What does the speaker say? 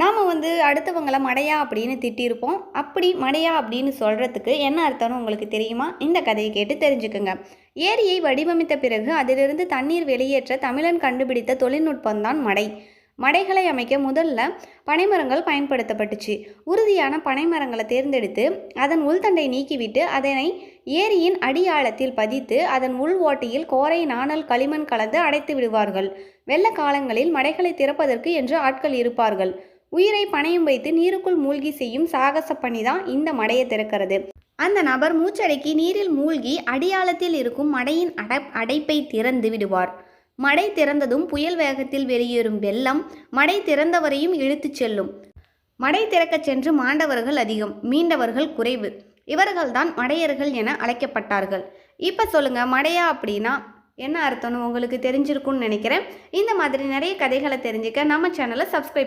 நாம் அடுத்தவங்கள மடையா அப்படின்னு திட்டியிருப்போம். அப்படி மடையா அப்படின்னு சொல்கிறதுக்கு என்ன அர்த்தம்னு உங்களுக்கு தெரியுமா? இந்த கதையை கேட்டு தெரிஞ்சுக்குங்க. ஏரியை வடிவமைத்த பிறகு அதிலிருந்து தண்ணீர் வெளியேற்ற தமிழன் கண்டுபிடித்த தொழில்நுட்பம்தான் மடை. மடைகளை அமைக்க முதல்ல பனைமரங்கள் பயன்படுத்தப்பட்டுச்சு. உறுதியான பனைமரங்களை தேர்ந்தெடுத்து அதன் உள்தண்டை நீக்கிவிட்டு அதனை ஏரியின் அடியாழத்தில் பதித்து அதன் உள் ஓட்டையில் கோரை, நாணல், களிமண் கலந்து அடைத்து விடுவார்கள். வெள்ள காலங்களில் மடைகளை திறப்பதற்கு என்று ஆட்கள் இருப்பார்கள். உயிரை பணயம் வைத்து நீருக்குள் மூழ்கி செய்யும் சாகச பணி தான் இந்த மடையை திறக்கிறது. அந்த நபர் மூச்சடக்கி நீரில் மூழ்கி அடியாழத்தில் இருக்கும் மடையின் அடைப்பை திறந்து விடுவார். மடை திறந்ததும் புயல் வேகத்தில் வெளியேறும் வெள்ளம் மடை திறந்தவரையும் இழுத்துச் செல்லும். மடை திறக்கச் சென்று மாண்டவர்கள் அதிகம், மீண்டவர்கள் குறைவு. இவர்கள்தான் மடையர்கள் என அழைக்கப்பட்டார்கள். இப்போ சொல்லுங்க, மடையா அப்படின்னா என்ன அர்த்தம்னு உங்களுக்கு தெரிஞ்சிருக்கும்னு நினைக்கிறேன். இந்த மாதிரி நிறைய கதைகளை தெரிஞ்சுக்க நம்ம சேனலை சப்ஸ்கிரைப்